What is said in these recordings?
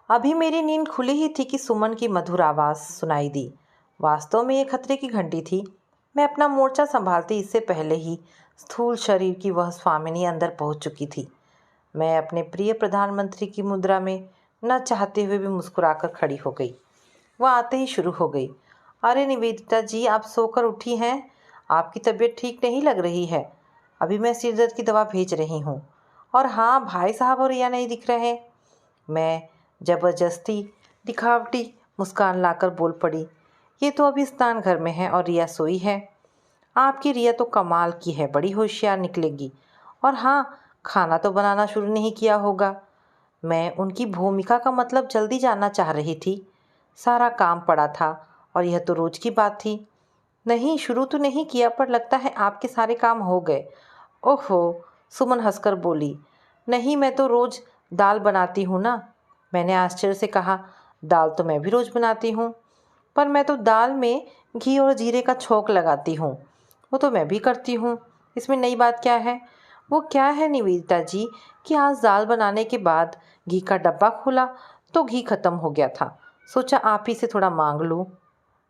अभी मेरी नींद खुली ही थी कि सुमन की मधुर आवाज़ सुनाई दी। वास्तव में ये खतरे की घंटी थी। मैं अपना मोर्चा संभालती इससे पहले ही स्थूल शरीर की वह स्वामिनी अंदर पहुंच चुकी थी। मैं अपने प्रिय प्रधानमंत्री की मुद्रा में न चाहते हुए भी मुस्कुराकर खड़ी हो गई। वह आते ही शुरू हो गई। अरे निवेदिता जी, आप सोकर उठी हैं? आपकी तबीयत ठीक नहीं लग रही है। अभी मैं सिर दर्द की दवा भेज रही हूँ। और हाँ, भाई साहब और रिया नहीं दिख रहे। मैं जबरदस्ती दिखावटी मुस्कान लाकर बोल पड़ी। ये तो अभी स्नान घर में है और रिया सोई है। आपकी रिया तो कमाल की है, बड़ी होशियार निकलेगी। और हाँ, खाना तो बनाना शुरू नहीं किया होगा। मैं उनकी भूमिका का मतलब जल्दी जानना चाह रही थी। सारा काम पड़ा था और यह तो रोज की बात थी। नहीं, शुरू तो नहीं किया, पर लगता है आपके सारे काम हो गए। ओहो, सुमन हंसकर बोली। नहीं, मैं तो रोज दाल बनाती हूँ ना। मैंने आश्चर्य से कहा। दाल तो मैं भी रोज बनाती हूँ, पर मैं तो दाल में घी और जीरे का छौंक लगाती हूँ। वो तो मैं भी करती हूँ, इसमें नई बात क्या है? वो क्या है निवेदिता जी कि आज दाल बनाने के बाद घी का डब्बा खोला तो घी खत्म हो गया था। सोचा आप ही से थोड़ा मांग लूँ।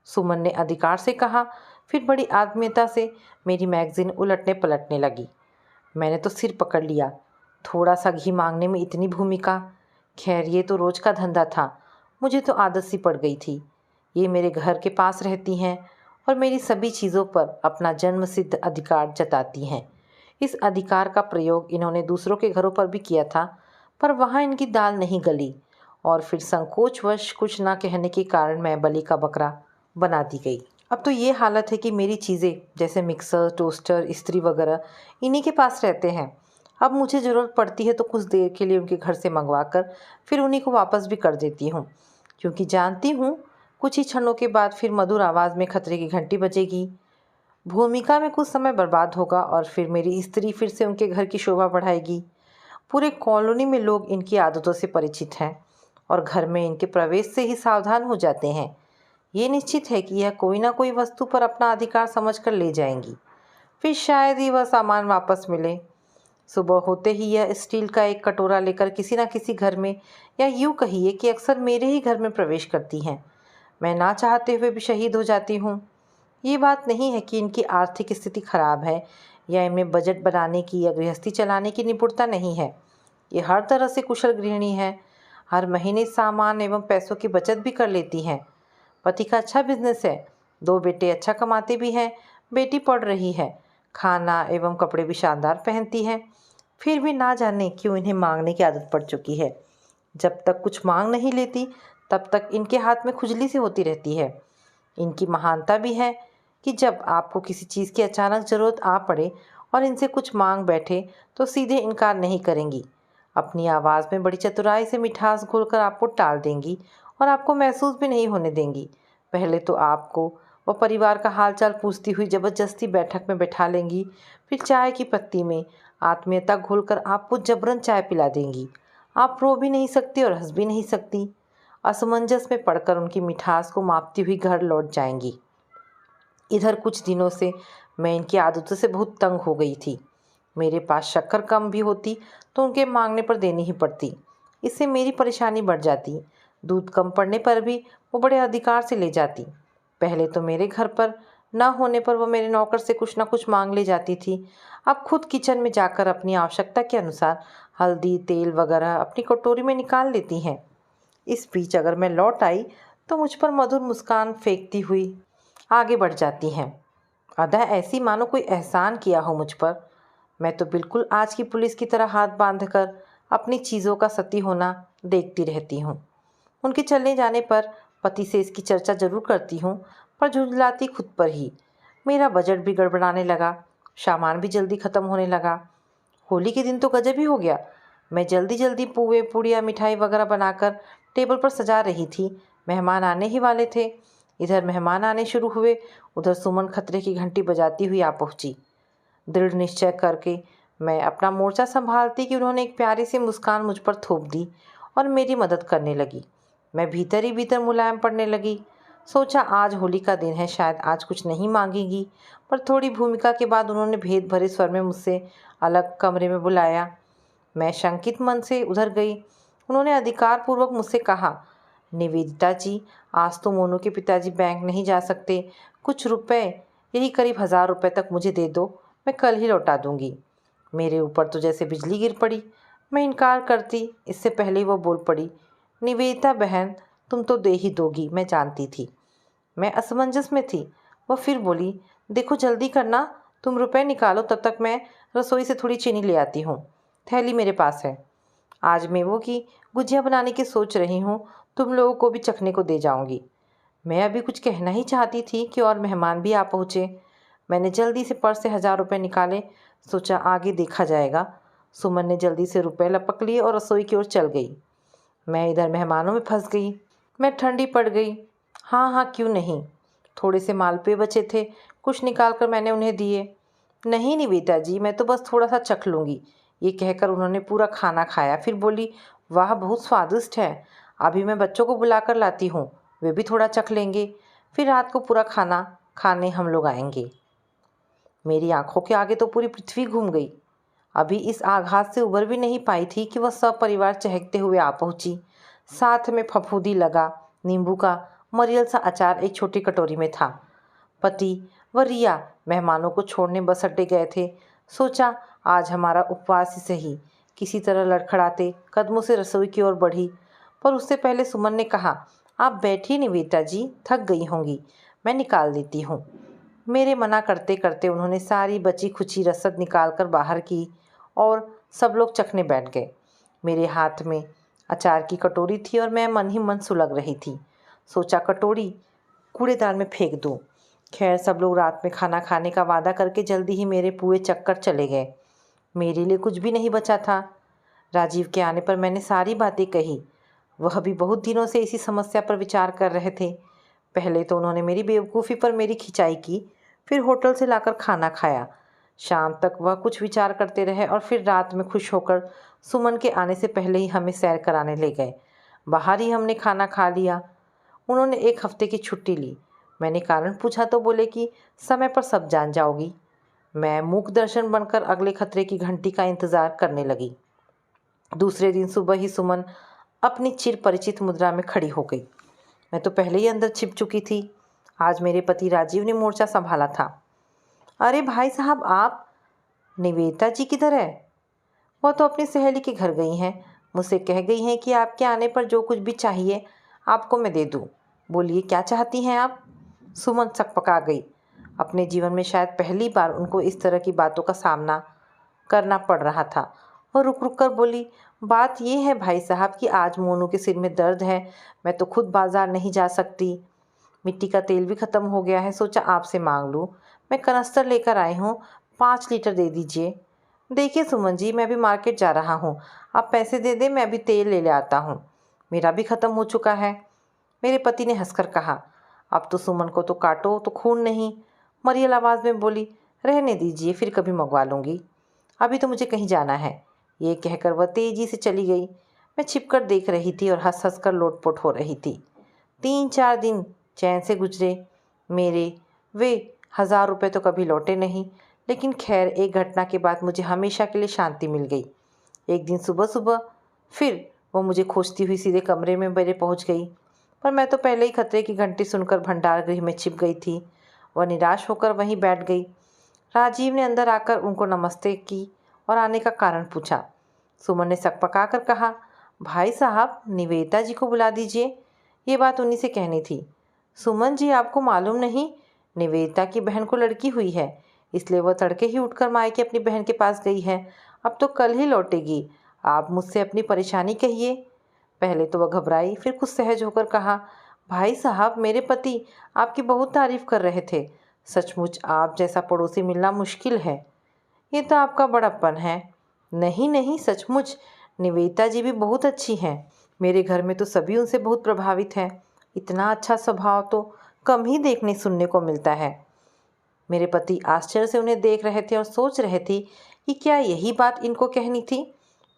सुमन ने अधिकार से कहा। फिर बड़ी आत्मीयता से मेरी मैगजीन उलटने पलटने लगी। मैंने तो सिर पकड़ लिया। थोड़ा सा घी मांगने में इतनी भूमिका। खैर, ये तो रोज का धंधा था। मुझे तो आदत सी पड़ गई थी। ये मेरे घर के पास रहती हैं और मेरी सभी चीज़ों पर अपना जन्मसिद्ध अधिकार जताती हैं। इस अधिकार का प्रयोग इन्होंने दूसरों के घरों पर भी किया था, पर वहाँ इनकी दाल नहीं गली और फिर संकोचवश कुछ ना कहने के कारण मैं बलि का बकरा बना दी गई। अब तो ये हालत है कि मेरी चीज़ें जैसे मिक्सर, टोस्टर, इस्त्री वगैरह इन्हीं के पास रहते हैं। अब मुझे ज़रूरत पड़ती है तो कुछ देर के लिए उनके घर से मंगवा कर फिर उन्हीं को वापस भी कर देती हूँ, क्योंकि जानती हूँ कुछ ही क्षणों के बाद फिर मधुर आवाज़ में खतरे की घंटी बजेगी। भूमिका में कुछ समय बर्बाद होगा और फिर मेरी स्त्री फिर से उनके घर की शोभा बढ़ाएगी। पूरे कॉलोनी में लोग इनकी आदतों से परिचित हैं और घर में इनके प्रवेश से ही सावधान हो जाते हैं। ये निश्चित है कि यह कोई ना कोई वस्तु पर अपना अधिकार समझकर ले जाएंगी। फिर शायद ही वह सामान वापस मिले। सुबह होते ही यह स्टील का एक कटोरा लेकर किसी न किसी घर में, या यूँ कहिए कि अक्सर मेरे ही घर में प्रवेश करती हैं। मैं ना चाहते हुए भी शहीद हो जाती हूँ। ये बात नहीं है कि इनकी आर्थिक स्थिति खराब है या इनमें बजट बनाने की या गृहस्थी चलाने की निपुणता नहीं है। ये हर तरह से कुशल गृहिणी है। हर महीने सामान एवं पैसों की बचत भी कर लेती हैं। पति का अच्छा बिजनेस है। 2 बेटे अच्छा कमाते भी हैं। बेटी पढ़ रही है। खाना एवं कपड़े भी शानदार पहनती है। फिर भी ना जाने क्यों इन्हें मांगने की आदत पड़ चुकी है। जब तक कुछ मांग नहीं लेती तब तक इनके हाथ में खुजली सी होती रहती है। इनकी महानता भी है कि जब आपको किसी चीज़ की अचानक ज़रूरत आ पड़े और इनसे कुछ मांग बैठे तो सीधे इनकार नहीं करेंगी। अपनी आवाज़ में बड़ी चतुराई से मिठास घोलकर आपको टाल देंगी और आपको महसूस भी नहीं होने देंगी। पहले तो आपको व परिवार का हालचाल पूछती हुई ज़बरदस्ती बैठक में बैठा लेंगी। फिर चाय की पत्ती में आत्मीयता घोलकर आपको जबरन चाय पिला देंगी। आप रो भी नहीं सकती और हंस भी नहीं सकती। असमंजस में पड़कर उनकी मिठास को मापती हुई घर लौट जाएंगी। इधर कुछ दिनों से मैं इनकी आदतों से बहुत तंग हो गई थी। मेरे पास शक्कर कम भी होती तो उनके मांगने पर देनी ही पड़ती। इससे मेरी परेशानी बढ़ जाती। दूध कम पड़ने पर भी वो बड़े अधिकार से ले जाती। पहले तो मेरे घर पर ना होने पर वो मेरे नौकर से कुछ ना कुछ मांग ले जाती थी। अब खुद किचन में जाकर अपनी आवश्यकता के अनुसार हल्दी, तेल वगैरह अपनी कटोरी में निकाल लेती हैं। इस बीच अगर मैं लौट आई तो मुझ पर मधुर मुस्कान फेंकती हुई आगे बढ़ जाती हैं। अदा ऐसी मानो कोई एहसान किया हो मुझ पर। मैं तो बिल्कुल आज की पुलिस की तरह हाथ बांधकर अपनी चीज़ों का सती होना देखती रहती हूँ। उनके चले जाने पर पति से इसकी चर्चा जरूर करती हूँ, पर झुंझलाती खुद पर ही। मेरा बजट भी गड़बड़ाने लगा। सामान भी जल्दी ख़त्म होने लगा। होली के दिन तो गजब ही हो गया। मैं जल्दी जल्दी पुए, पूड़ियाँ, मिठाई वगैरह बनाकर टेबल पर सजा रही थी। मेहमान आने ही वाले थे। इधर मेहमान आने शुरू हुए, उधर सुमन खतरे की घंटी बजाती हुई आ पहुंची। दृढ़ निश्चय करके मैं अपना मोर्चा संभालती कि उन्होंने एक प्यारी सी मुस्कान मुझ पर थोप दी और मेरी मदद करने लगी। मैं भीतर ही भीतर मुलायम पड़ने लगी। सोचा आज होली का दिन है, शायद आज कुछ नहीं मांगेगी। पर थोड़ी भूमिका के बाद उन्होंने भेद भरे स्वर में मुझसे अलग कमरे में बुलाया। मैं शंकित मन से उधर गई। उन्होंने अधिकारपूर्वक मुझसे कहा, निवेदिता जी, आज तो मोनू के पिताजी बैंक नहीं जा सकते। कुछ रुपए, यही करीब 1000 रुपये तक मुझे दे दो, मैं कल ही लौटा दूंगी। मेरे ऊपर तो जैसे बिजली गिर पड़ी। मैं इनकार करती, इससे पहले ही वो बोल पड़ी, निवेदिता बहन, तुम तो दे ही दोगी, मैं जानती थी। मैं असमंजस में थी। वह फिर बोली, देखो जल्दी करना, तुम रुपए निकालो, तब तक मैं रसोई से थोड़ी चीनी ले आती हूँ। थैली मेरे पास है। आज मेवों की गुजिया बनाने की सोच रही हूँ, तुम लोगों को भी चखने को दे जाऊंगी। मैं अभी कुछ कहना ही चाहती थी कि और मेहमान भी आ पहुँचे। मैंने जल्दी से पर्स से 1000 रुपये निकाले, सोचा आगे देखा जाएगा। सुमन ने जल्दी से रुपए लपक लिए और रसोई की ओर चल गई। मैं इधर मेहमानों में फंस गई। मैं ठंडी पड़ गई। हाँ हाँ, क्यों नहीं। थोड़े से मालपुए बचे थे, कुछ निकाल कर मैंने उन्हें दिए। नहीं निवेदिता जी, मैं तो बस थोड़ा सा चख लूँगी। ये कहकर उन्होंने पूरा खाना खाया। फिर बोली, वाह बहुत स्वादिष्ट है, अभी मैं बच्चों को बुला कर लाती हूँ, वे भी थोड़ा चख लेंगे, फिर रात को पूरा खाना खाने हम लोग आएंगे। मेरी आंखों के आगे तो पूरी पृथ्वी घूम गई। अभी इस आघात से उबर भी नहीं पाई थी कि वह सपरिवार चहकते हुए आ पहुंची। साथ में फफूंदी लगा नींबू का मरियल सा अचार एक छोटी कटोरी में था। पति व रिया मेहमानों को छोड़ने बस अड्डे गए थे। सोचा आज हमारा उपवास ही सही। किसी तरह लड़खड़ाते कदमों से रसोई की ओर बढ़ी, पर उससे पहले सुमन ने कहा, आप बैठिए निवेदिता जी, थक गई होंगी, मैं निकाल देती हूँ। मेरे मना करते करते उन्होंने सारी बची खुची रसद निकाल कर बाहर की और सब लोग चखने बैठ गए। मेरे हाथ में अचार की कटोरी थी और मैं मन ही मन सुलग रही थी। सोचा कटोरी कूड़ेदान में फेंक दूँ। खैर सब लोग रात में खाना खाने का वादा करके जल्दी ही मेरे पुए चक्कर चले गए। मेरे लिए कुछ भी नहीं बचा था। राजीव के आने पर मैंने सारी बातें कही। वह भी बहुत दिनों से इसी समस्या पर विचार कर रहे थे। पहले तो उन्होंने मेरी बेवकूफ़ी पर मेरी खिंचाई की, फिर होटल से लाकर खाना खाया। शाम तक वह कुछ विचार करते रहे और फिर रात में खुश होकर सुमन के आने से पहले ही हमें सैर कराने ले गए। बाहर ही हमने खाना खा लिया। उन्होंने 1 हफ्ते की छुट्टी ली। मैंने कारण पूछा तो बोले कि समय पर सब जान जाओगी। मैं मूक दर्शन बनकर अगले खतरे की घंटी का इंतज़ार करने लगी। दूसरे दिन सुबह ही सुमन अपनी चिर परिचित मुद्रा में खड़ी हो गई। मैं तो पहले ही अंदर छिप चुकी थी। आज मेरे पति राजीव ने मोर्चा संभाला था। अरे भाई साहब, आप, निवेदिता जी किधर है? वह तो अपनी सहेली के घर गई हैं। मुझसे कह गई हैं कि आपके आने पर जो कुछ भी चाहिए आपको मैं दे दूँ। बोलिए क्या चाहती हैं आप? सुमन सकपका गई। अपने जीवन में शायद पहली बार उनको इस तरह की बातों का सामना करना पड़ रहा था। और रुक रुक कर बोली, बात यह है भाई साहब कि आज मोनू के सिर में दर्द है, मैं तो खुद बाजार नहीं जा सकती। मिट्टी का तेल भी ख़त्म हो गया है, सोचा आपसे मांग लूँ। मैं कनस्तर लेकर आई हूँ, 5 लीटर दे दीजिए। देखिए सुमन जी, मैं भी मार्केट जा रहा हूँ, आप पैसे दे दें, मैं भी तेल ले आता हूँ, मेरा भी ख़त्म हो चुका है। मेरे पति ने हंसकर कहा, अब तो सुमन को तो काटो तो खून नहीं। मरियल आवाज़ में बोली, रहने दीजिए, फिर कभी मंगवा लूँगी, अभी तो मुझे कहीं जाना है। ये कहकर वह तेज़ी से चली गई। मैं छिपकर देख रही थी और हंस हंस कर लोटपोट हो रही थी। 3-4 दिन चैन से गुजरे मेरे। वे 1000 रुपये तो कभी लौटे नहीं, लेकिन खैर एक घटना के बाद मुझे हमेशा के लिए शांति मिल गई। एक दिन सुबह सुबह फिर वो मुझे खोजती हुई सीधे कमरे में मेरे पहुंच गई, पर मैं तो पहले ही खतरे की घंटी सुनकर भंडार गृह में छिप गई थी। वह निराश होकर वहीं बैठ गई। राजीव ने अंदर आकर उनको नमस्ते की और आने का कारण पूछा। सुमन ने सकपका कर कहा, भाई साहब, निवेदिता जी को बुला दीजिए, ये बात उन्हीं से कहनी थी। सुमन जी, आपको मालूम नहीं, निवेदिता की बहन को लड़की हुई है, इसलिए वह तड़के ही उठकर मायके अपनी बहन के पास गई है, अब तो कल ही लौटेगी। आप मुझसे अपनी परेशानी कहिए। पहले तो वह घबराई, फिर कुछ सहज होकर कहा, भाई साहब, मेरे पति आपकी बहुत तारीफ कर रहे थे, सचमुच आप जैसा पड़ोसी मिलना मुश्किल है। ये तो आपका बड़प्पन है। नहीं नहीं, सचमुच निवेदिता जी भी बहुत अच्छी हैं, मेरे घर में तो सभी उनसे बहुत प्रभावित हैं। इतना अच्छा स्वभाव तो कम ही देखने सुनने को मिलता है। मेरे पति आश्चर्य से उन्हें देख रहे थे और सोच रहे थे कि क्या यही बात इनको कहनी थी।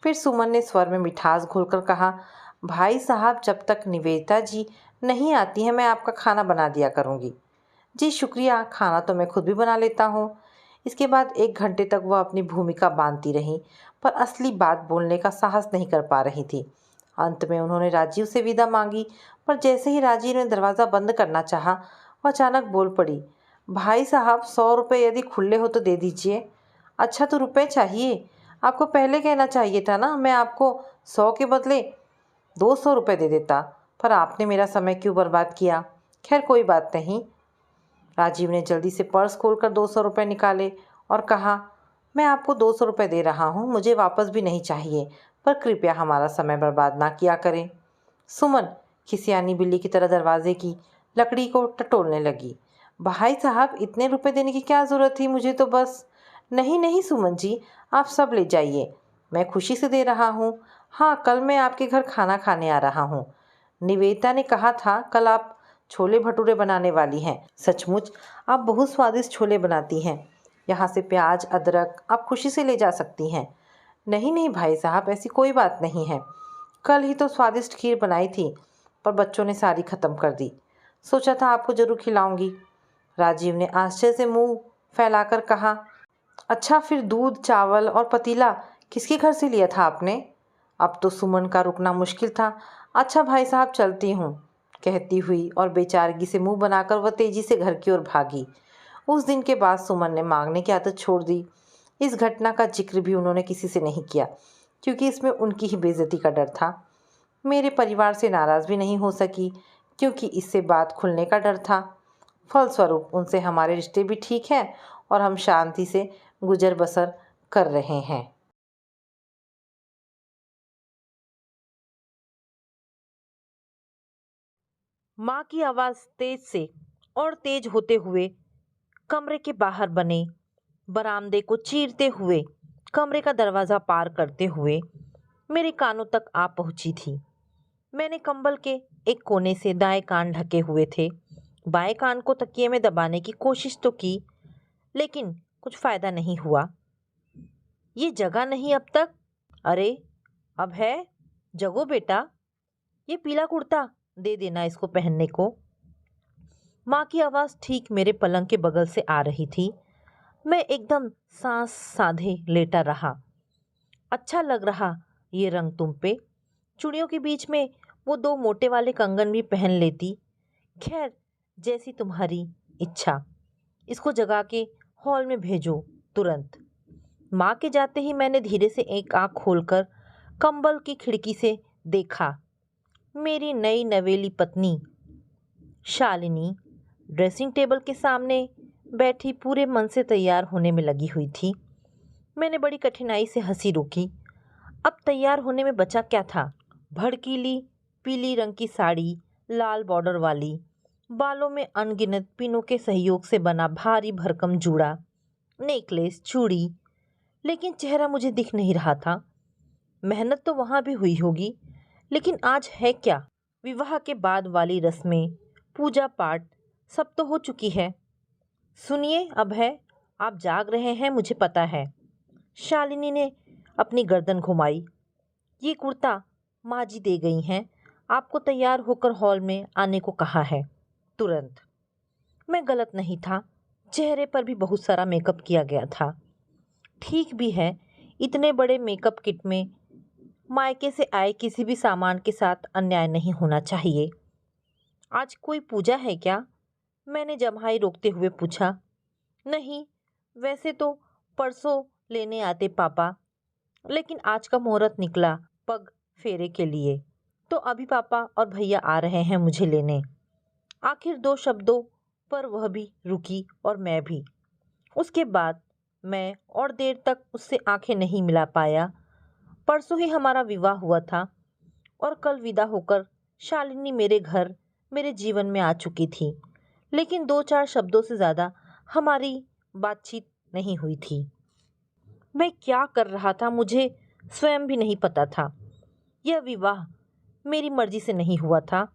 फिर सुमन ने स्वर में मिठास घोलकर कहा, भाई साहब, जब तक निवेदिता जी नहीं आती हैं मैं आपका खाना बना दिया करूँगी। जी शुक्रिया, खाना तो मैं खुद भी बना लेता हूँ। इसके बाद 1 घंटे तक वह अपनी भूमिका बांधती रहीं, पर असली बात बोलने का साहस नहीं कर पा रही थी। अंत में उन्होंने राजीव से विदा मांगी, पर जैसे ही राजीव ने दरवाज़ा बंद करना चाहा, वह अचानक बोल पड़ी, भाई साहब 100 रुपये यदि खुले हो तो दे दीजिए। अच्छा तो रुपए चाहिए? आपको पहले कहना चाहिए था ना, मैं आपको 100 के बदले 200 रुपये दे देता, पर आपने मेरा समय क्यों बर्बाद किया। खैर कोई बात नहीं। राजीव ने जल्दी से पर्स खोलकर 200 रुपये निकाले और कहा, मैं आपको 200 रुपये दे रहा हूँ, मुझे वापस भी नहीं चाहिए, पर कृपया हमारा समय बर्बाद ना किया करें। सुमन खिसियानी बिल्ली की तरह दरवाजे की लकड़ी को टटोलने लगी। भाई साहब इतने रुपए देने की क्या ज़रूरत थी, मुझे तो बस। नहीं नहीं सुमन जी, आप सब ले जाइए, मैं खुशी से दे रहा हूँ। हाँ, कल मैं आपके घर खाना खाने आ रहा हूँ। निवेदिता ने कहा था कल आप छोले भटूरे बनाने वाली हैं। सचमुच आप बहुत स्वादिष्ट छोले बनाती हैं। यहाँ से प्याज अदरक आप खुशी से ले जा सकती हैं। नहीं नहीं भाई साहब, ऐसी कोई बात नहीं है। कल ही तो स्वादिष्ट खीर बनाई थी, पर बच्चों ने सारी ख़त्म कर दी। सोचा था आपको ज़रूर खिलाऊंगी। राजीव ने आश्चर्य से मुंह फैलाकर कहा, अच्छा फिर दूध चावल और पतीला किसके घर से लिया था आपने? अब तो सुमन का रुकना मुश्किल था। अच्छा भाई साहब चलती हूँ, कहती हुई और बेचारगी से मुंह बनाकर वह तेजी से घर की ओर भागी। उस दिन के बाद सुमन ने मांगने की आदत छोड़ दी। इस घटना का जिक्र भी उन्होंने किसी से नहीं किया, क्योंकि इसमें उनकी ही बेइज्जती का डर था। मेरे परिवार से नाराज़ भी नहीं हो सकी, क्योंकि इससे बात खुलने का डर था। फलस्वरूप उनसे हमारे रिश्ते भी ठीक हैं और हम शांति से गुजर बसर कर रहे हैं। माँ की आवाज़ तेज से और तेज होते हुए कमरे के बाहर बने बरामदे को चीरते हुए कमरे का दरवाज़ा पार करते हुए मेरे कानों तक आ पहुंची थी। मैंने कंबल के एक कोने से दाएं कान ढके हुए थे। बाएं कान को तकिए में दबाने की कोशिश तो की, लेकिन कुछ फ़ायदा नहीं हुआ। ये जगह नहीं अब तक। अरे अब है, जगो बेटा, ये पीला कुर्ता दे देना इसको पहनने को। माँ की आवाज़ ठीक मेरे पलंग के बगल से आ रही थी। मैं एकदम सांस साधे लेटा रहा। अच्छा लग रहा ये रंग तुम पे। चूड़ियों के बीच में वो 2 मोटे वाले कंगन भी पहन लेती। खैर जैसी तुम्हारी इच्छा। इसको जगा के हॉल में भेजो तुरंत। माँ के जाते ही मैंने धीरे से एक आँख खोलकर कंबल की खिड़की से देखा। मेरी नई नवेली पत्नी शालिनी ड्रेसिंग टेबल के सामने बैठी पूरे मन से तैयार होने में लगी हुई थी। मैंने बड़ी कठिनाई से हंसी रोकी। अब तैयार होने में बचा क्या था। भड़कीली पीली रंग की साड़ी, लाल बॉर्डर वाली, बालों में अनगिनत पिनों के सहयोग से बना भारी भरकम जूड़ा, नेकलेस, चूड़ी, लेकिन चेहरा मुझे दिख नहीं रहा था। मेहनत तो वहाँ भी हुई होगी, लेकिन आज है क्या। विवाह के बाद वाली रस्में, पूजा पाठ सब तो हो चुकी है। सुनिए अब है, आप जाग रहे हैं मुझे पता है। शालिनी ने अपनी गर्दन घुमाई। ये कुर्ता माँ जी दे गई हैं, आपको तैयार होकर हॉल में आने को कहा है तुरंत। मैं गलत नहीं था, चेहरे पर भी बहुत सारा मेकअप किया गया था। ठीक भी है, इतने बड़े मेकअप किट में मायके से आए किसी भी सामान के साथ अन्याय नहीं होना चाहिए। आज कोई पूजा है क्या? मैंने जम्हाई रोकते हुए पूछा। नहीं, वैसे तो परसों लेने आते पापा, लेकिन आज का मुहूर्त निकला पग फेरे के लिए, तो अभी पापा और भैया आ रहे हैं मुझे लेने। आखिर 2 शब्दों पर वह भी रुकी और मैं भी। उसके बाद मैं और देर तक उससे आंखें नहीं मिला पाया। परसों ही हमारा विवाह हुआ था और कल विदा होकर शालिनी मेरे घर, मेरे जीवन में आ चुकी थी, लेकिन 2-4 शब्दों से ज़्यादा हमारी बातचीत नहीं हुई थी। मैं क्या कर रहा था मुझे स्वयं भी नहीं पता था। यह विवाह मेरी मर्जी से नहीं हुआ था।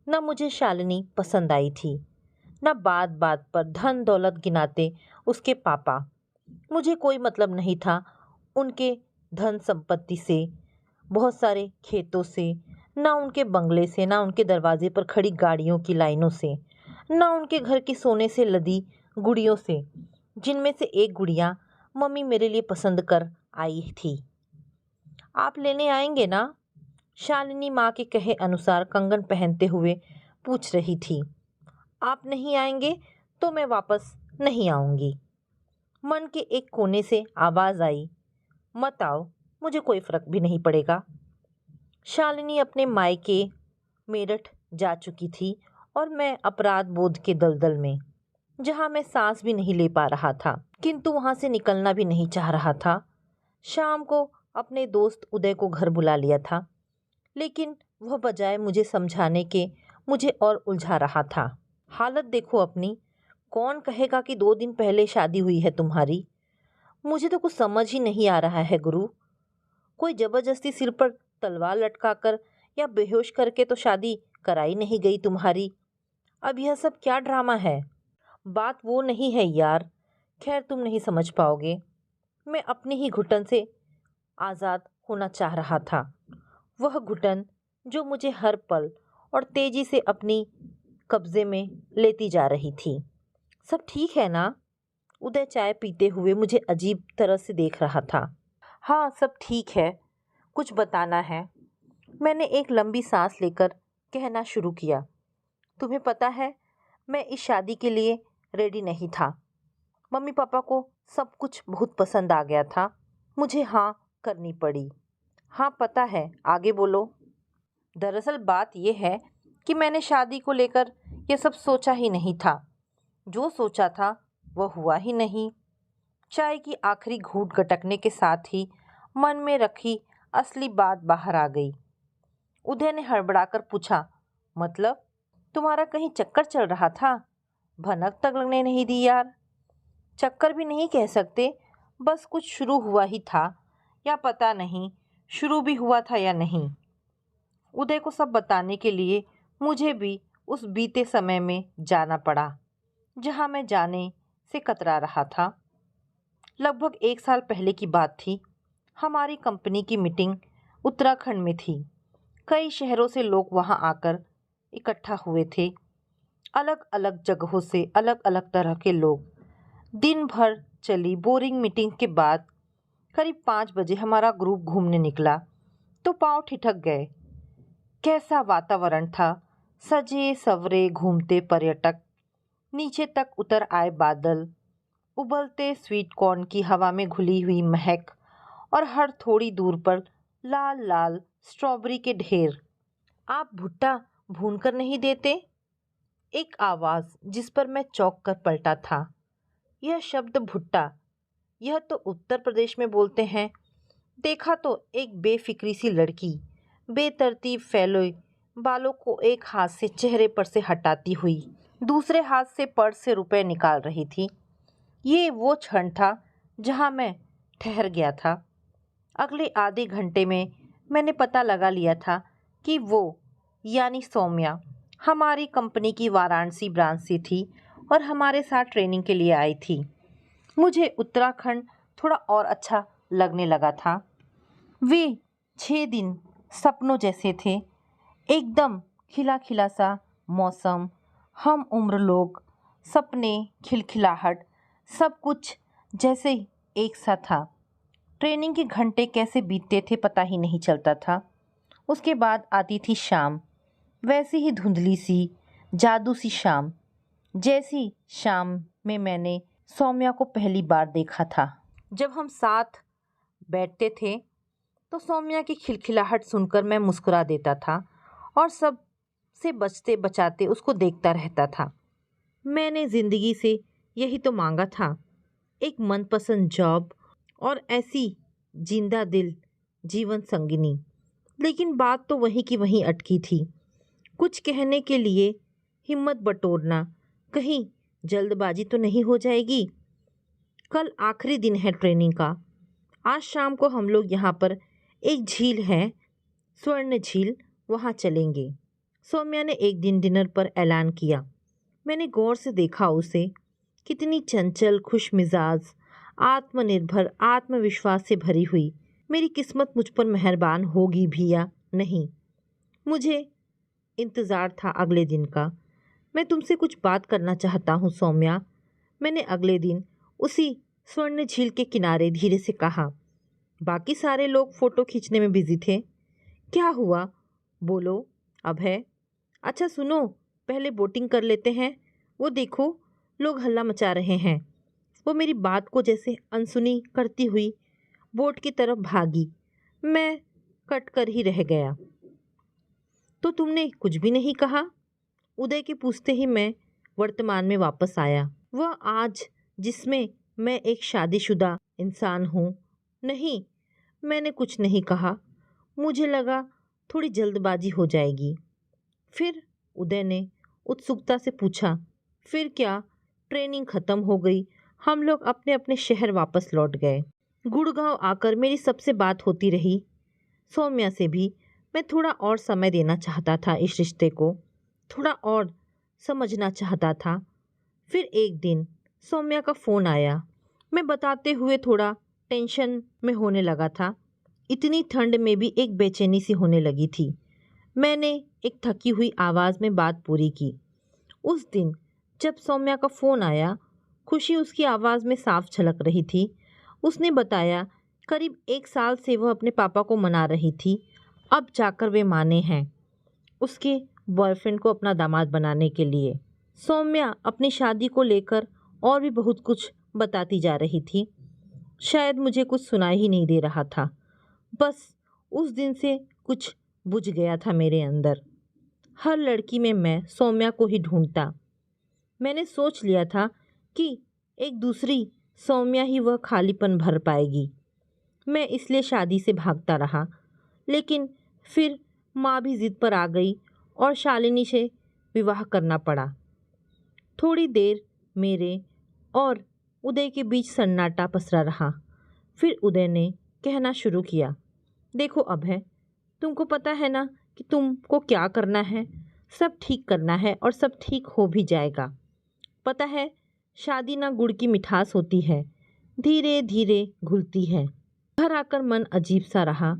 न मुझे शालिनी पसंद आई थी, न बात बात पर धन दौलत गिनाते उसके पापा। मुझे कोई मतलब नहीं था उनके धन संपत्ति से, बहुत सारे खेतों से, ना उनके बंगले से, ना उनके दरवाजे पर खड़ी गाड़ियों की लाइनों से, ना उनके घर की सोने से लदी गुड़ियों से, जिनमें से एक गुड़िया मम्मी मेरे लिए पसंद कर आई थी। आप लेने आएंगे ना? शालिनी माँ के कहे अनुसार कंगन पहनते हुए पूछ रही थी। आप नहीं आएंगे तो मैं वापस नहीं आऊंगी। मन के एक कोने से आवाज आई, मत आओ, मुझे कोई फर्क भी नहीं पड़ेगा। शालिनी अपने मायके मेरठ जा चुकी थी और मैं अपराध बोध के दलदल में, जहां मैं सांस भी नहीं ले पा रहा था, किंतु वहां से निकलना भी नहीं चाह रहा था। शाम को अपने दोस्त उदय को घर बुला लिया था, लेकिन वह बजाय मुझे समझाने के मुझे और उलझा रहा था। हालत देखो अपनी, कौन कहेगा कि 2 दिन पहले शादी हुई है तुम्हारी। मुझे तो कुछ समझ ही नहीं आ रहा है गुरु। कोई जबरदस्ती सिर पर तलवार लटकाकर या बेहोश करके तो शादी कराई नहीं गई तुम्हारी। अब यह सब क्या ड्रामा है। बात वो नहीं है यार, खैर तुम नहीं समझ पाओगे। मैं अपनी ही घुटन से आज़ाद होना चाह रहा था, वह घुटन जो मुझे हर पल और तेजी से अपनी कब्जे में लेती जा रही थी। सब ठीक है ना? उदय चाय पीते हुए मुझे अजीब तरह से देख रहा था। हाँ, सब ठीक है। कुछ बताना है? मैंने एक लंबी सांस लेकर कहना शुरू किया। तुम्हें पता है, मैं इस शादी के लिए रेडी नहीं था। मम्मी पापा को सब कुछ बहुत पसंद आ गया था। मुझे हाँ करनी पड़ी। हाँ पता है, आगे बोलो। दरअसल बात यह है कि मैंने शादी को लेकर यह सब सोचा ही नहीं था। जो सोचा था वह हुआ ही नहीं। चाय की आखिरी घूंट गटकने के साथ ही मन में रखी असली बात बाहर आ गई। उदय ने हड़बड़ाकर पूछा, मतलब तुम्हारा कहीं चक्कर चल रहा था? भनक तक लगने नहीं दी यार। चक्कर भी नहीं कह सकते, बस कुछ शुरू हुआ ही था, या पता नहीं शुरू भी हुआ था या नहीं। उदय को सब बताने के लिए मुझे भी उस बीते समय में जाना पड़ा जहां मैं जाने से कतरा रहा था। लगभग 1 साल पहले की बात थी। हमारी कंपनी की मीटिंग उत्तराखंड में थी। कई शहरों से लोग वहां आकर इकट्ठा हुए थे। अलग अलग जगहों से अलग अलग तरह के लोग। दिन भर चली बोरिंग मीटिंग के बाद करीब 5 बजे हमारा ग्रुप घूमने निकला तो पांव ठिठक गए। कैसा वातावरण था। सजे सवरे घूमते पर्यटक, नीचे तक उतर आए बादल, उबलते स्वीट कॉर्न की हवा में घुली हुई महक और हर थोड़ी दूर पर लाल लाल स्ट्रॉबेरी के ढेर। आप भुट्टा भून कर नहीं देते? एक आवाज़ जिस पर मैं चौंक कर पलटा था। यह शब्द भुट्टा, यह तो उत्तर प्रदेश में बोलते हैं। देखा तो एक बेफिक्री सी लड़की बेतरतीब फैले बालों को एक हाथ से चेहरे पर से हटाती हुई दूसरे हाथ से पर्स से रुपए निकाल रही थी। ये वो क्षण था जहां मैं ठहर गया था। अगले आधे घंटे में मैंने पता लगा लिया था कि वो यानी सौम्या हमारी कंपनी की वाराणसी ब्रांच से थी और हमारे साथ ट्रेनिंग के लिए आई थी। मुझे उत्तराखंड थोड़ा और अच्छा लगने लगा था। वे 6 दिन सपनों जैसे थे। एकदम खिला खिला सा मौसम, हम उम्र लोग, सपने, खिलखिलाहट, सब कुछ जैसे एक सा था। ट्रेनिंग के घंटे कैसे बीतते थे पता ही नहीं चलता था। उसके बाद आती थी शाम, वैसी ही धुंधली सी, जादू सी शाम, जैसी शाम में मैंने सौम्या को पहली बार देखा था। जब हम साथ बैठते थे तो सौम्या की खिलखिलाहट सुनकर मैं मुस्कुरा देता था और सब से बचते बचाते उसको देखता रहता था। मैंने ज़िंदगी से यही तो मांगा था, एक मनपसंद जॉब और ऐसी जिंदा दिल जीवन संगिनी। लेकिन बात तो वहीं की वहीं अटकी थी। कुछ कहने के लिए हिम्मत बटोरना, कहीं जल्दबाजी तो नहीं हो जाएगी। कल आखिरी दिन है ट्रेनिंग का। आज शाम को हम लोग यहाँ पर एक झील है, स्वर्ण झील, वहाँ चलेंगे। सौम्या ने एक दिन डिनर पर ऐलान किया। मैंने गौर से देखा उसे, कितनी चंचल, खुश मिजाज, आत्मनिर्भर, आत्मविश्वास से भरी हुई। मेरी किस्मत मुझ पर मेहरबान होगी भी या नहीं, मुझे इंतज़ार था अगले दिन का। मैं तुमसे कुछ बात करना चाहता हूँ सौम्या, मैंने अगले दिन उसी स्वर्ण झील के किनारे धीरे से कहा। बाकी सारे लोग फ़ोटो खींचने में बिजी थे, क्या हुआ? बोलो। अभय। अच्छा सुनो, पहले बोटिंग कर लेते हैं। वो देखो, लोग हल्ला मचा रहे हैं। वो मेरी बात को जैसे अनसुनी करती हुई बोट की तरफ भागी। मैं कट कर ही रह गया। तो तुमने कुछ भी नहीं कहा? उदय के पूछते ही मैं वर्तमान में वापस आया। वह आज जिसमें मैं एक शादीशुदा इंसान हूँ। नहीं, मैंने कुछ नहीं कहा। मुझे लगा थोड़ी जल्दबाजी हो जाएगी। फिर उदय ने उत्सुकता से पूछा, फिर क्या? ट्रेनिंग खत्म हो गई, हम लोग अपने अपने शहर वापस लौट गए। गुड़गांव आकर मेरी सबसे बात होती रही, सौम्या से भी। मैं थोड़ा और समय देना चाहता था इस रिश्ते को, थोड़ा और समझना चाहता था। फिर एक दिन सौम्या का फ़ोन आया। मैं बताते हुए थोड़ा टेंशन में होने लगा था। इतनी ठंड में भी एक बेचैनी सी होने लगी थी। मैंने एक थकी हुई आवाज़ में बात पूरी की। उस दिन जब सौम्या का फ़ोन आया, खुशी उसकी आवाज़ में साफ झलक रही थी। उसने बताया करीब 1 साल से वह अपने पापा को मना रही थी, अब जाकर वे माने हैं उसके बॉयफ्रेंड को अपना दामाद बनाने के लिए। सौम्या अपनी शादी को लेकर और भी बहुत कुछ बताती जा रही थी। शायद मुझे कुछ सुनाई ही नहीं दे रहा था। बस उस दिन से कुछ बुझ गया था मेरे अंदर। हर लड़की में मैं सौम्या को ही ढूंढता। मैंने सोच लिया था कि एक दूसरी सौम्या ही वह खालीपन भर पाएगी। मैं इसलिए शादी से भागता रहा। लेकिन फिर माँ भी ज़िद पर आ गई और शालिनी से विवाह करना पड़ा। थोड़ी देर मेरे और उदय के बीच सन्नाटा पसरा रहा। फिर उदय ने कहना शुरू किया, देखो अभय, तुमको पता है ना कि तुमको क्या करना है? सब ठीक करना है और सब ठीक हो भी जाएगा। पता है, शादी ना गुड़ की मिठास होती है, धीरे धीरे घुलती है। घर आकर मन अजीब सा रहा।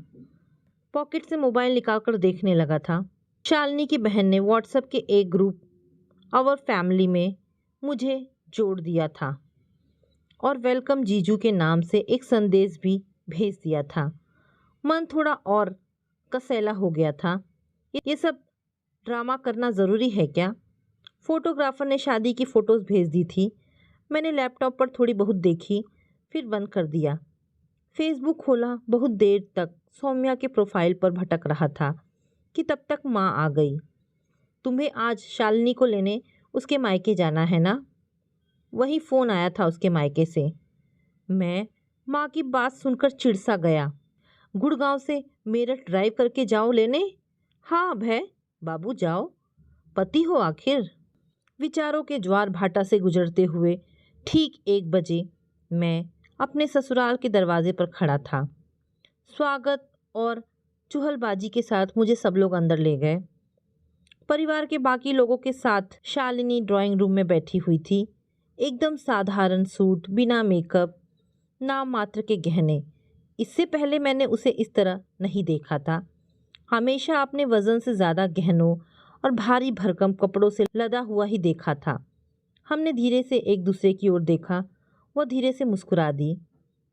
पॉकेट से मोबाइल निकालकर देखने लगा था। शालिनी की बहन ने व्हाट्सएप के एक ग्रुप आवर फैमिली में मुझे जोड़ दिया था और वेलकम जीजू के नाम से एक संदेश भी भेज दिया था। मन थोड़ा और कसैला हो गया था। ये सब ड्रामा करना ज़रूरी है क्या? फोटोग्राफर ने शादी की फ़ोटोज़ भेज दी थी। मैंने लैपटॉप पर थोड़ी बहुत देखी, फिर बंद कर दिया। फेसबुक खोला, बहुत देर तक सौम्या के प्रोफाइल पर भटक रहा था कि तब तक माँ आ गई। तुम्हें आज शालिनी को लेने उसके मायके जाना है ना? वही फ़ोन आया था उसके मायके से। मैं माँ की बात सुनकर चिढ़ गया। गुड़गांव से मेरठ ड्राइव करके जाओ लेने? हाँ भय, बाबू जाओ, पति हो आखिर। विचारों के ज्वार भाटा से गुजरते हुए ठीक 1 बजे मैं अपने ससुराल के दरवाजे पर खड़ा था। स्वागत और चुहलबाजी के साथ मुझे सब लोग अंदर ले गए। परिवार के बाकी लोगों के साथ शालिनी ड्राइंग रूम में बैठी हुई थी। एकदम साधारण सूट, बिना मेकअप, नाम मात्र के गहने। इससे पहले मैंने उसे इस तरह नहीं देखा था। हमेशा अपने वज़न से ज़्यादा गहनों और भारी भरकम कपड़ों से लदा हुआ ही देखा था। हमने धीरे से एक दूसरे की ओर देखा। वह धीरे से मुस्कुरा दी।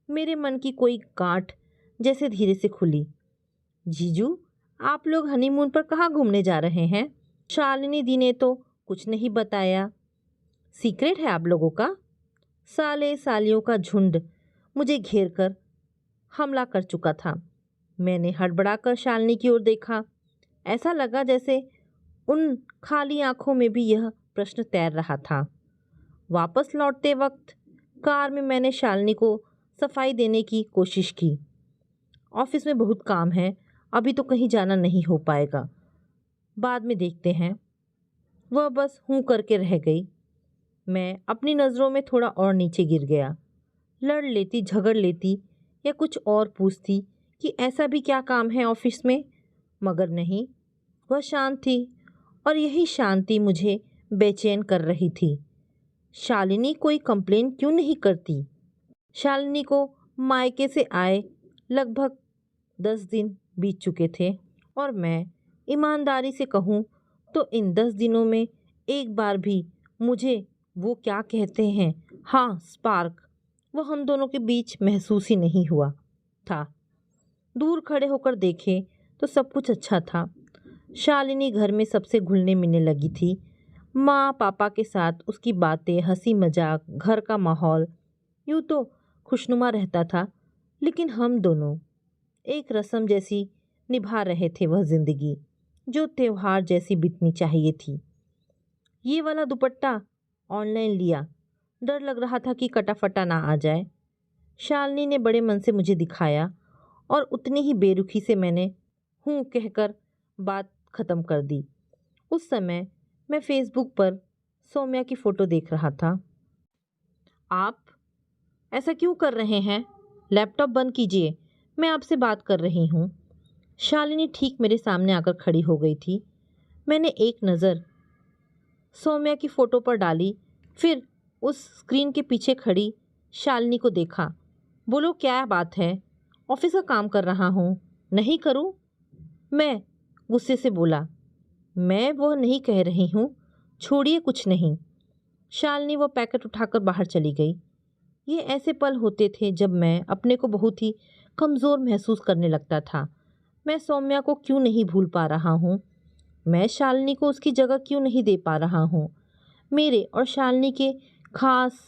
मेरे मन की कोई गांठ जैसे धीरे से खुली। जीजू, आप लोग हनीमून पर कहाँ घूमने जा रहे हैं? शालिनी दी ने तो कुछ नहीं बताया। सीक्रेट है आप लोगों का? साले सालियों का झुंड मुझे घेर कर हमला कर चुका था। मैंने हड़बड़ाकर शालिनी की ओर देखा। ऐसा लगा जैसे उन खाली आंखों में भी यह प्रश्न तैर रहा था। वापस लौटते वक्त कार में मैंने शालिनी को सफाई देने की कोशिश की। ऑफिस में बहुत काम है, अभी तो कहीं जाना नहीं हो पाएगा, बाद में देखते हैं। वह बस हूँ करके रह गई। मैं अपनी नज़रों में थोड़ा और नीचे गिर गया। लड़ लेती, झगड़ लेती या कुछ और पूछती कि ऐसा भी क्या काम है ऑफिस में, मगर नहीं, वह शांत थी और यही शांति मुझे बेचैन कर रही थी। शालिनी कोई कंप्लेन क्यों नहीं करती? शालिनी को मायके से आए लगभग 10 दिन बीत चुके थे और मैं ईमानदारी से कहूँ तो इन 10 दिनों में एक बार भी मुझे वो क्या कहते हैं, हाँ स्पार्क, वो हम दोनों के बीच महसूस ही नहीं हुआ था। दूर खड़े होकर देखे तो सब कुछ अच्छा था। शालिनी घर में सबसे घुलने मिलने लगी थी। माँ पापा के साथ उसकी बातें, हंसी मजाक, घर का माहौल यूँ तो खुशनुमा रहता था। लेकिन हम दोनों एक रस्म जैसी निभा रहे थे वह जिंदगी जो त्योहार जैसी बीतनी चाहिए थी। ये वाला दुपट्टा ऑनलाइन लिया, डर लग रहा था कि कटा फटा ना आ जाए। शालिनी ने बड़े मन से मुझे दिखाया और उतनी ही बेरुखी से मैंने हूँ कहकर बात ख़त्म कर दी। उस समय मैं फेसबुक पर सौम्या की फ़ोटो देख रहा था। आप ऐसा क्यों कर रहे हैं? लैपटॉप बंद कीजिए, मैं आपसे बात कर रही हूँ। शालिनी ठीक मेरे सामने आकर खड़ी हो गई थी। मैंने एक नज़र सौम्या की फ़ोटो पर डाली, फिर उस स्क्रीन के पीछे खड़ी शालिनी को देखा। बोलो क्या बात है? ऑफिस का काम कर रहा हूँ, नहीं करूँ? मैं गुस्से से बोला। मैं वह नहीं कह रही हूँ, छोड़िए कुछ नहीं। शालिनी वो पैकेट उठाकर बाहर चली गई। ये ऐसे पल होते थे जब मैं अपने को बहुत ही कमज़ोर महसूस करने लगता था। मैं सौम्या को क्यों नहीं भूल पा रहा हूँ? मैं शालिनी को उसकी जगह क्यों नहीं दे पा रहा हूँ? मेरे और शालिनी के खास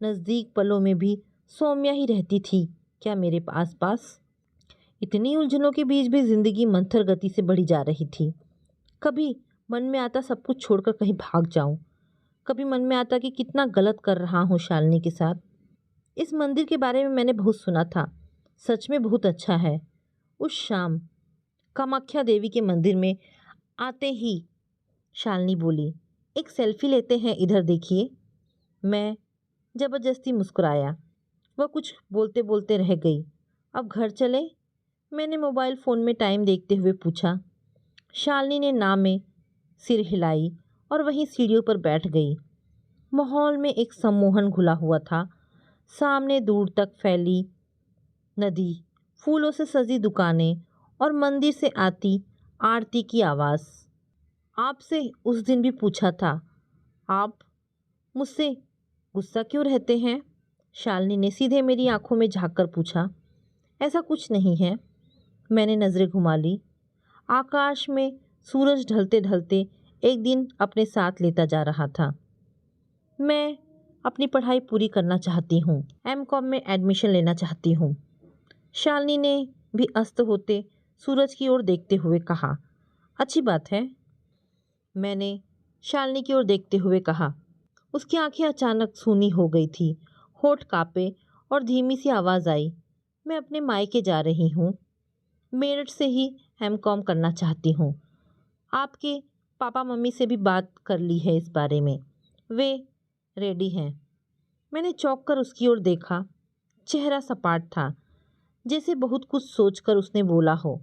नज़दीक पलों में भी सौम्या ही रहती थी क्या मेरे आस पास? इतनी उलझनों के बीच भी ज़िंदगी मंथर गति से बढ़ी जा रही थी। कभी मन में आता सब कुछ छोड़कर कहीं भाग जाऊं, कभी मन में आता कि कितना गलत कर रहा हूँ शालिनी के साथ। इस मंदिर के बारे में मैंने बहुत सुना था, सच में बहुत अच्छा है। उस शाम कामाख्या देवी के मंदिर में आते ही शालिनी बोली, एक सेल्फी लेते हैं, इधर देखिए। मैं ज़बरदस्ती मुस्कुराया। वह कुछ बोलते बोलते रह गई। अब घर चले? मैंने मोबाइल फ़ोन में टाइम देखते हुए पूछा। शालिनी ने ना में सिर हिलाई और वहीं सीढ़ियों पर बैठ गई। माहौल में एक सम्मोहन घुला हुआ था। सामने दूर तक फैली नदी, फूलों से सजी दुकानें और मंदिर से आती आरती की आवाज़। आपसे उस दिन भी पूछा था, आप मुझसे गुस्सा क्यों रहते हैं? शालिनी ने सीधे मेरी आंखों में झांककर पूछा। ऐसा कुछ नहीं है। मैंने नज़रें घुमा ली। आकाश में सूरज ढलते ढलते एक दिन अपने साथ लेता जा रहा था। मैं अपनी पढ़ाई पूरी करना चाहती हूँ, एमकॉम में एडमिशन लेना चाहती हूँ। शालिनी ने भी अस्त होते सूरज की ओर देखते हुए कहा। अच्छी बात है, मैंने शालिनी की ओर देखते हुए कहा। उसकी आंखें अचानक सूनी हो गई थी, होठ कांपे और धीमी सी आवाज़ आई, मैं अपने मायके जा रही हूँ। मेरठ से ही एमकॉम करना चाहती हूँ। आपके पापा मम्मी से भी बात कर ली है इस बारे में, वे रेडी हैं। मैंने चौंक कर उसकी ओर देखा। चेहरा सपाट था, जैसे बहुत कुछ सोचकर उसने बोला हो।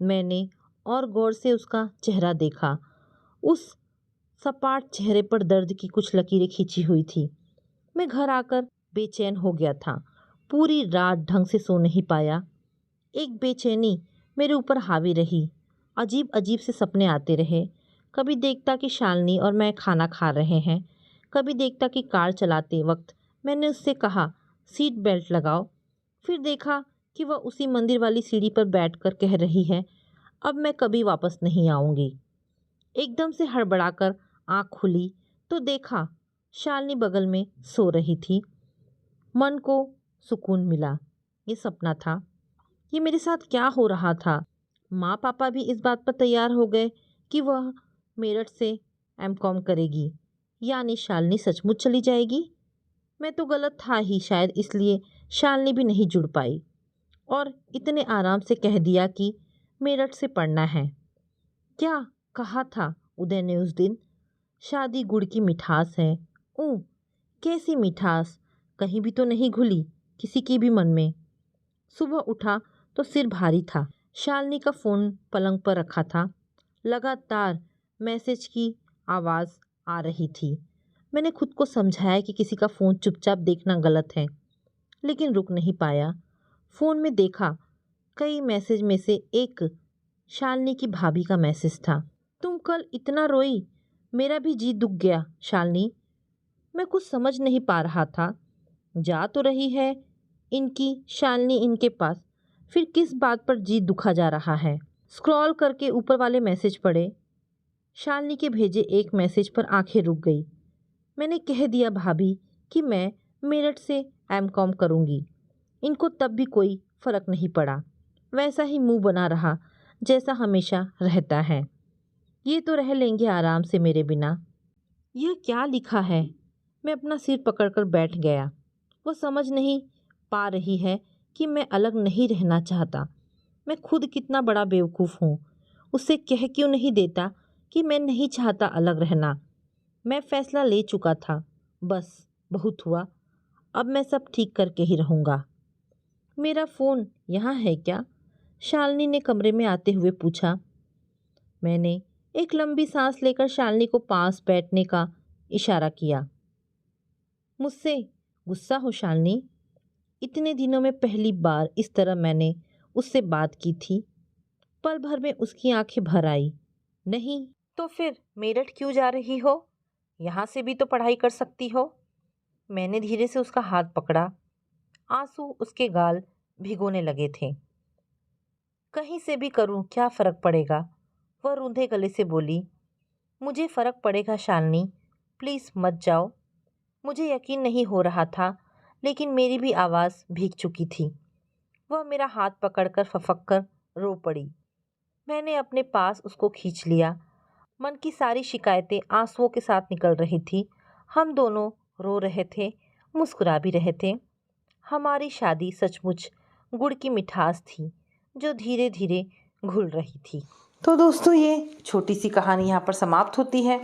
मैंने और गौर से उसका चेहरा देखा। उस सपाट चेहरे पर दर्द की कुछ लकीरें खींची हुई थी। मैं घर आकर बेचैन हो गया था। पूरी रात ढंग से सो नहीं पाया। एक बेचैनी मेरे ऊपर हावी रही। अजीब अजीब से सपने आते रहे। कभी देखता कि शालिनी और मैं खाना खा रहे हैं, कभी देखता कि कार चलाते वक्त मैंने उससे कहा सीट बेल्ट लगाओ। फिर देखा कि वह उसी मंदिर वाली सीढ़ी पर बैठकर कह रही है, अब मैं कभी वापस नहीं आऊँगी। एकदम से हड़बड़ाकर आँख खुली तो देखा शालिनी बगल में सो रही थी। मन को सुकून मिला। ये सपना था। ये मेरे साथ क्या हो रहा था? माँ पापा भी इस बात पर तैयार हो गए कि वह मेरठ से एमकॉम करेगी, यानी शालिनी सचमुच चली जाएगी। मैं तो गलत था ही, शायद इसलिए शालिनी भी नहीं जुड़ पाई और इतने आराम से कह दिया कि मेरठ से पढ़ना है। क्या कहा था उदय ने उस दिन? शादी गुड़ की मिठास है। कैसी मिठास? कहीं भी तो नहीं घुली किसी की भी मन में। सुबह उठा तो सिर भारी था। शालिनी का फ़ोन पलंग पर रखा था। लगातार मैसेज की आवाज़ आ रही थी। मैंने खुद को समझाया कि किसी का फ़ोन चुपचाप देखना गलत है, लेकिन रुक नहीं पाया। फ़ोन में देखा, कई मैसेज में से एक शालिनी की भाभी का मैसेज था। तुम कल इतना रोई, मेरा भी जी दुख गया शालिनी। मैं कुछ समझ नहीं पा रहा था। जा तो रही है इनकी शालिनी इनके पास, फिर किस बात पर जी दुखा जा रहा है? स्क्रॉल करके ऊपर वाले मैसेज पढ़े। शालिनी के भेजे एक मैसेज पर आंखें रुक गई। मैंने कह दिया भाभी कि मैं मेरठ से एमकॉम करूँगी। इनको तब भी कोई फ़र्क नहीं पड़ा, वैसा ही मुंह बना रहा जैसा हमेशा रहता है। ये तो रह लेंगे आराम से मेरे बिना। यह क्या लिखा है? मैं अपना सिर पकड़कर बैठ गया। वो समझ नहीं पा रही है कि मैं अलग नहीं रहना चाहता। मैं खुद कितना बड़ा बेवकूफ़ हूँ। उससे कह क्यों नहीं देता कि मैं नहीं चाहता अलग रहना। मैं फ़ैसला ले चुका था, बस बहुत हुआ। अब मैं सब ठीक करके ही रहूँगा। मेरा फ़ोन यहाँ है क्या? शालिनी ने कमरे में आते हुए पूछा। मैंने एक लंबी सांस लेकर शालिनी को पास बैठने का इशारा किया। मुझसे गुस्सा हो शालिनी? इतने दिनों में पहली बार इस तरह मैंने उससे बात की थी। पल भर में उसकी आंखें भर आई। नहीं तो फिर मेरठ क्यों जा रही हो? यहाँ से भी तो पढ़ाई कर सकती हो। मैंने धीरे से उसका हाथ पकड़ा। आंसू उसके गाल भिगोने लगे थे। कहीं से भी करूं क्या फ़र्क पड़ेगा? वह रूंधे गले से बोली। मुझे फ़र्क पड़ेगा शालिनी, प्लीज़ मत जाओ। मुझे यकीन नहीं हो रहा था, लेकिन मेरी भी आवाज़ भीग चुकी थी। वह मेरा हाथ पकड़कर फफक कर रो पड़ी। मैंने अपने पास उसको खींच लिया। मन की सारी शिकायतें आंसुओं के साथ निकल रही थी। हम दोनों रो रहे थे, मुस्कुरा भी रहे थे। हमारी शादी सचमुच गुड़ की मिठास थी जो धीरे धीरे घुल रही थी। तो दोस्तों, ये छोटी सी कहानी यहाँ पर समाप्त होती है।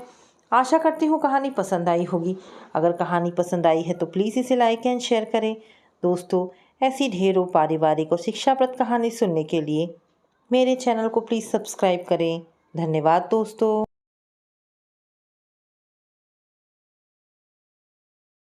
आशा करती हूँ कहानी पसंद आई होगी। अगर कहानी पसंद आई है तो प्लीज़ इसे लाइक एंड शेयर करें। दोस्तों, ऐसी ढेरों पारिवारिक और शिक्षाप्रद कहानी सुनने के लिए मेरे चैनल को प्लीज़ सब्सक्राइब करें। धन्यवाद दोस्तों।